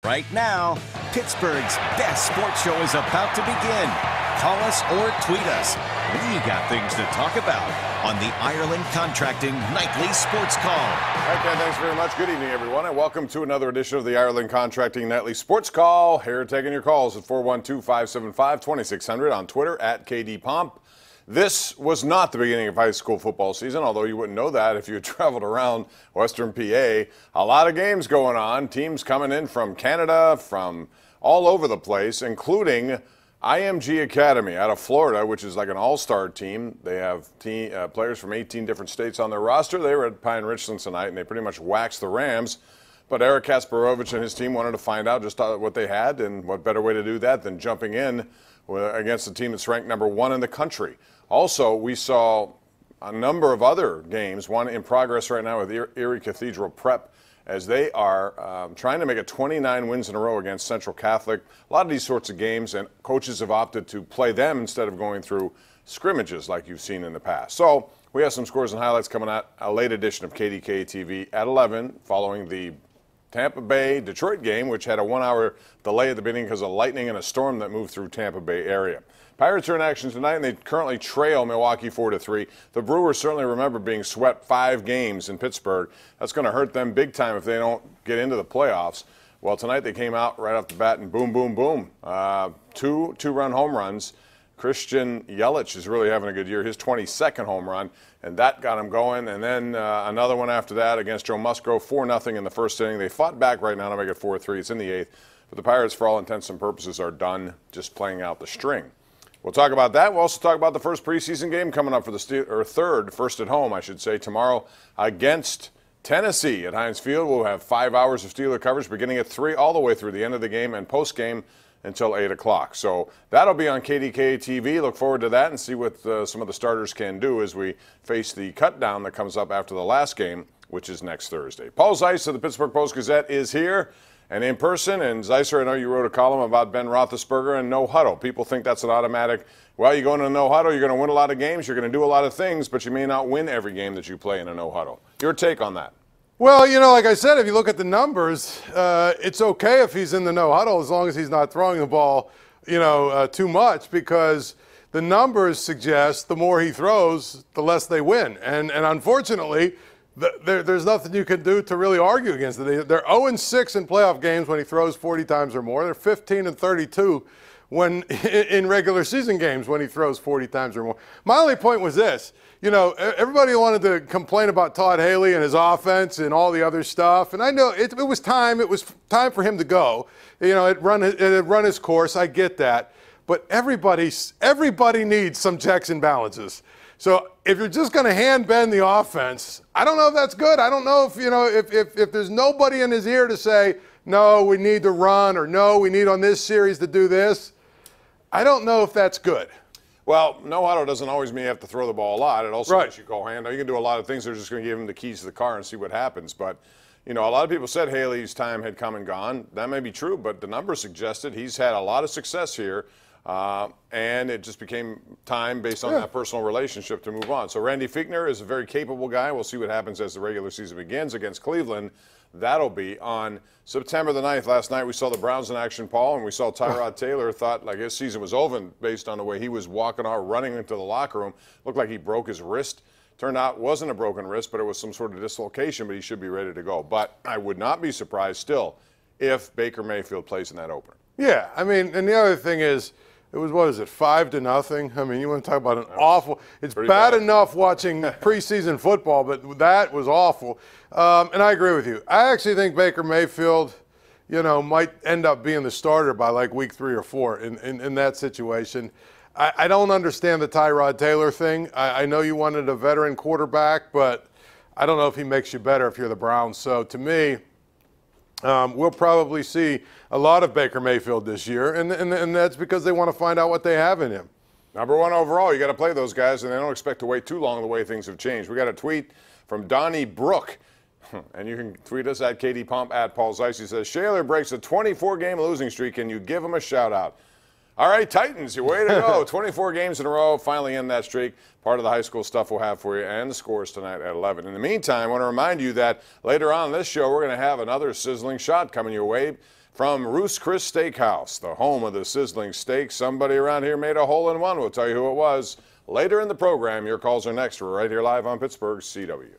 Right now, Pittsburgh's best sports show is about to begin. Call us or tweet us. We got things to talk about on the Ireland Contracting Nightly Sports Call. Okay, thanks very much. Good evening, everyone, and welcome to another edition of the Ireland Contracting Nightly Sports Call. Here taking your calls at 412-575-2600, on Twitter at KDPomp. This was not the beginning of high school football season, although you wouldn't know that if you had traveled around Western PA. A lot of games going on, teams coming in from Canada, from all over the place, including IMG Academy out of Florida, which is like an all-star team. They have players from 18 different states on their roster. They were at Pine Richland tonight, and they pretty much waxed the Rams. But Eric Kasparovich and his team wanted to find out just what they had, and what better way to do that than jumping in against a team that's ranked number 1 in the country. Also, we saw a number of other games, one in progress right now with Erie Cathedral Prep, as they are trying to make it 29 wins in a row against Central Catholic. A lot of these sorts of games, and coaches have opted to play them instead of going through scrimmages like you've seen in the past. So we have some scores and highlights coming out, a late edition of KDKA-TV at 11, following the Tampa Bay-Detroit game, which had a 1-hour delay at the beginning because of lightning and a storm that moved through Tampa Bay area. Pirates are in action tonight, and they currently trail Milwaukee 4-3. The Brewers certainly remember being swept 5 games in Pittsburgh. That's going to hurt them big time if they don't get into the playoffs. Well, tonight they came out right off the bat and boom, boom, boom. Two-run home runs. Christian Yelich is really having a good year. His 22nd home run, and that got him going. And then another one after that against Joe Musgrove, 4-0 in the first inning. They fought back right now to make it 4-3. It's in the 8th. But the Pirates, for all intents and purposes, are done just playing out the string. We'll talk about that. We'll also talk about the first preseason game coming up for the first at home, I should say, tomorrow against Tennessee at Heinz Field. We'll have 5 hours of Steeler coverage beginning at 3 all the way through the end of the game and post-game until 8 o'clock. So that'll be on KDKA-TV. Look forward to that and see what some of the starters can do as we face the cut-down that comes up after the last game, which is next Thursday. Paul Zeise of the Pittsburgh Post-Gazette is here and in person. And Zeise, I know you wrote a column about Ben Roethlisberger and no huddle. People think that's an automatic, well, you go into no huddle, you're going to win a lot of games, you're going to do a lot of things, but you may not win every game that you play in a no huddle. Your take on that? Well, you know, like I said, if you look at the numbers, it's okay if he's in the no huddle as long as he's not throwing the ball, too much, because the numbers suggest the more he throws, the less they win. And unfortunately, there's nothing you can do to really argue against it. They're 0-6 in playoff games when he throws 40 times or more. They're 15-32 when in regular season games when he throws 40 times or more. My only point was this. Everybody wanted to complain about Todd Haley and his offense and all the other stuff. And I know it was time. It was time for him to go. It had run his course. I get that. But everybody needs some checks and balances. So if you're just going to hand bend the offense, I don't know if that's good. I don't know if there's nobody in his ear to say, no, we need to run, or no, we need on this series to do this. I don't know if that's good. Well, no huddle doesn't always mean you have to throw the ball a lot. It also makes you go hand. You can do a lot of things. They're just going to give him the keys to the car and see what happens. But, a lot of people said Haley's time had come and gone. That may be true, but the numbers suggested he's had a lot of success here. And it just became time based on that personal relationship to move on. So Randy Fichtner is a very capable guy. We'll see what happens as the regular season begins against Cleveland. That'll be on September the 9th. Last night we saw the Browns in action, Paul, and we saw Tyrod Taylor. Thought like his season was over based on the way he was walking out, running into the locker room. Looked like he broke his wrist. Turned out it wasn't a broken wrist, but it was some sort of dislocation, but he should be ready to go. But I would not be surprised still if Baker Mayfield plays in that opener. Yeah, and the other thing is, it was, 5-0? I mean, you want to talk about an awful – it's bad enough watching preseason football, but that was awful. And I agree with you. I actually think Baker Mayfield, might end up being the starter by like week 3 or 4 in that situation. I don't understand the Tyrod Taylor thing. I know you wanted a veteran quarterback, but I don't know if he makes you better if you're the Browns. So to me – we'll probably see a lot of Baker Mayfield this year, and that's because they want to find out what they have in him. Number 1 overall, you got to play those guys, and they don't expect to wait too long the way things have changed. We got a tweet from Donnie Brook, and you can tweet us at KDPomp, at Paul Zeise. He says, Shaler breaks a 24-game losing streak. Can you give him a shout-out? All right, Titans, your way to go. 24 games in a row, finally end that streak. Part of the high school stuff we'll have for you and the scores tonight at 11. In the meantime, I want to remind you that later on in this show, we're going to have another sizzling shot coming your way from Ruth's Chris Steakhouse, the home of the sizzling steak. Somebody around here made a hole-in-one. We'll tell you who it was later in the program. Your calls are next. We're right here live on Pittsburgh's CW.